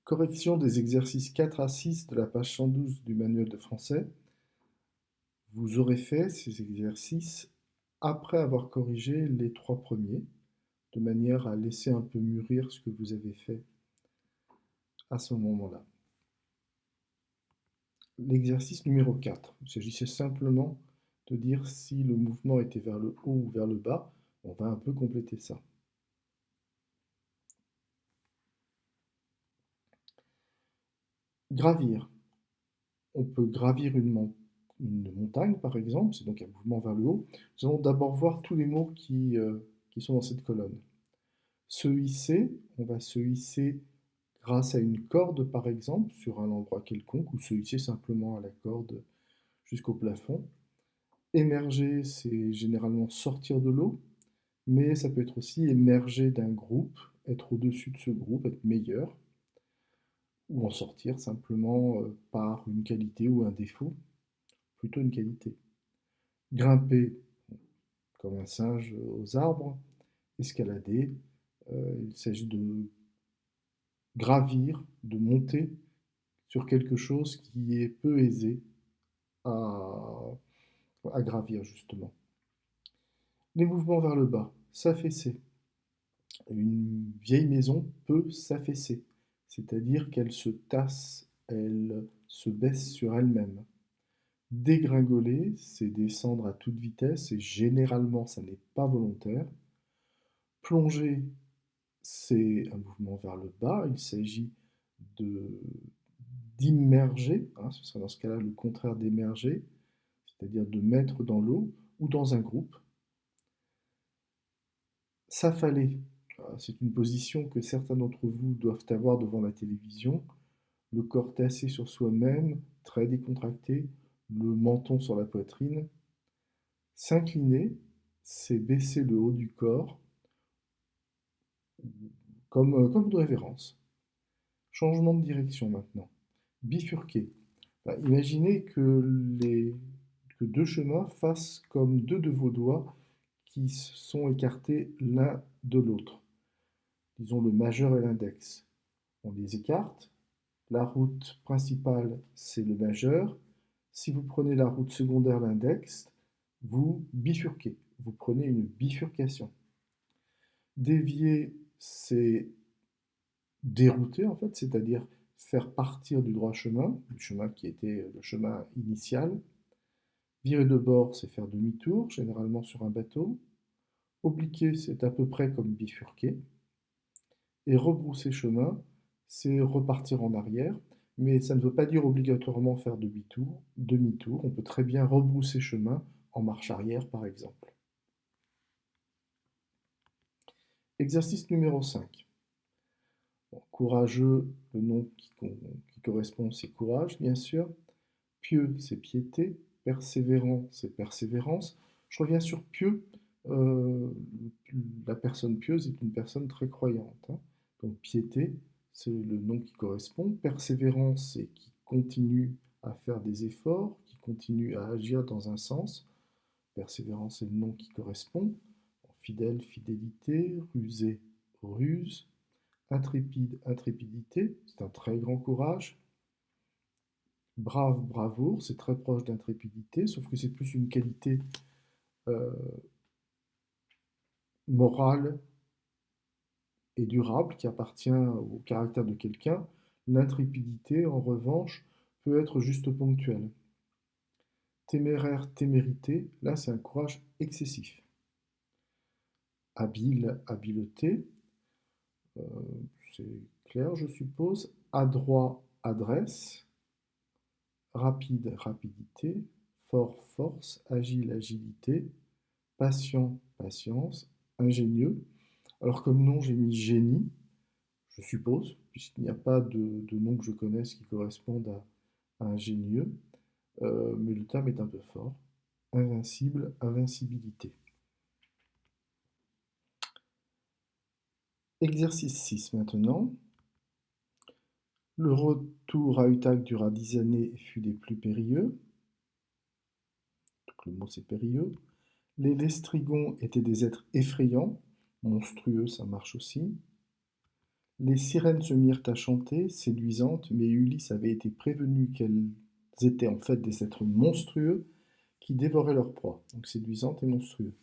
Correction des exercices 4 à 6 de la page 112 du manuel de français. Vous aurez fait ces exercices après avoir corrigé les 3 premiers, de manière à laisser un peu mûrir ce que vous avez fait à ce moment-là. L'exercice numéro 4, il s'agissait simplement de dire si le mouvement était vers le haut ou vers le bas. On va un peu compléter ça. Gravir. On peut gravir une montagne, par exemple, c'est donc un mouvement vers le haut. Nous allons d'abord voir tous les mots qui sont dans cette colonne. Se hisser, on va se hisser grâce à une corde, par exemple, sur un endroit quelconque, ou se hisser simplement à la corde jusqu'au plafond. Émerger, c'est généralement sortir de l'eau, mais ça peut être aussi émerger d'un groupe, être au-dessus de ce groupe, être meilleur, ou en sortir simplement par une qualité ou un défaut, plutôt une qualité. Grimper, comme un singe aux arbres. Escalader, il s'agit de gravir, de monter sur quelque chose qui est peu aisé à, à gravir, justement. Les mouvements vers le bas, s'affaisser. Une vieille maison peut s'affaisser, c'est-à-dire qu'elle se tasse, elle se baisse sur elle-même. Dégringoler, c'est descendre à toute vitesse et généralement ça n'est pas volontaire. Plonger, c'est un mouvement vers le bas, il s'agit de d'immerger, hein, ce serait dans ce cas-là le contraire d'émerger, c'est-à-dire de mettre dans l'eau ou dans un groupe. S'affaler, c'est une position que certains d'entre vous doivent avoir devant la télévision, le corps tassé sur soi-même, très décontracté, le menton sur la poitrine. S'incliner, c'est baisser le haut du corps comme une révérence. Changement de direction maintenant. Bifurquer. Imaginez que deux chemins fassent comme deux de vos doigts qui sont écartés l'un de l'autre. Disons le majeur et l'index. On les écarte. La route principale, c'est le majeur. Si vous prenez la route secondaire, l'index, vous bifurquez. Vous prenez une bifurcation. Dévier, c'est dérouter en fait, c'est-à-dire faire partir du droit chemin, du chemin qui était le chemin initial. Virer de bord, c'est faire demi-tour, généralement sur un bateau. Obliquer, c'est à peu près comme bifurquer. Et rebrousser chemin, c'est repartir en arrière, mais ça ne veut pas dire obligatoirement faire demi-tour. Demi-tour, on peut très bien rebrousser chemin en marche arrière par exemple. Exercice numéro 5. Bon, courageux, le nom qui correspond, c'est courage, bien sûr. Pieux, c'est piété. Persévérant, c'est persévérance. Je reviens sur pieux. Euh, la personne pieuse est une personne très croyante, hein. Donc piété, c'est le nom qui correspond. Persévérance, c'est qui continue à faire des efforts, qui continue à agir dans un sens. Persévérance, c'est le nom qui correspond. Fidèle, fidélité. Rusé, ruse. Intrépide, intrépidité, c'est un très grand courage. Brave, bravoure, c'est très proche d'intrépidité, sauf que c'est plus une qualité euh, morale et durable qui appartient au caractère de quelqu'un. L'intrépidité, en revanche, peut être juste ponctuelle. Téméraire, témérité, là c'est un courage excessif. Habile, habileté, euh, c'est clair je suppose. Adroit, adresse. Rapide, rapidité. Fort, force. Agile, agilité. Patient, patience. Ingénieux. Alors comme nom, j'ai mis génie, je suppose, puisqu'il n'y a pas de nom que je connaisse qui corresponde à ingénieux, mais le terme est un peu fort. Invincible, invincibilité. Exercice 6 maintenant. Le retour à Utah dura 10 années et fut des plus périlleux. Donc le mot c'est périlleux. Les lestrigons étaient des êtres effrayants, monstrueux, ça marche aussi. Les sirènes se mirent à chanter, séduisantes, mais Ulysse avait été prévenu qu'elles étaient en fait des êtres monstrueux qui dévoraient leur proie, donc séduisantes et monstrueux.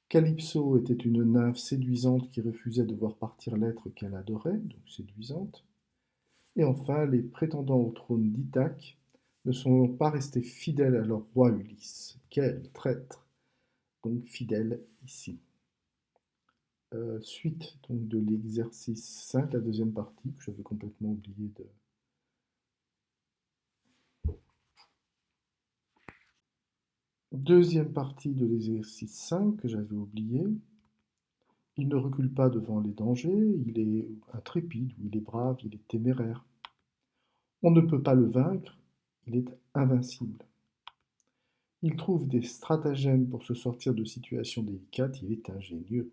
Calypso était une nymphe séduisante qui refusait de voir partir l'être qu'elle adorait, donc séduisante. Et enfin, les prétendants au trône d'Ithaque ne sont pas restés fidèles à leur roi Ulysse. Quel traître! Donc fidèle ici. Suite donc de l'exercice 5, la deuxième partie, que j'avais complètement oublié de... Deuxième partie de l'exercice 5 que j'avais oublié. Il ne recule pas devant les dangers, il est intrépide, ou il est brave, il est téméraire. On ne peut pas le vaincre, il est invincible. Il trouve des stratagèmes pour se sortir de situations délicates, il est ingénieux.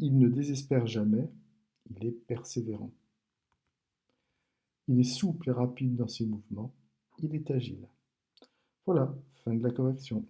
Il ne désespère jamais, il est persévérant. Il est souple et rapide dans ses mouvements, il est agile. Voilà, fin de la correction.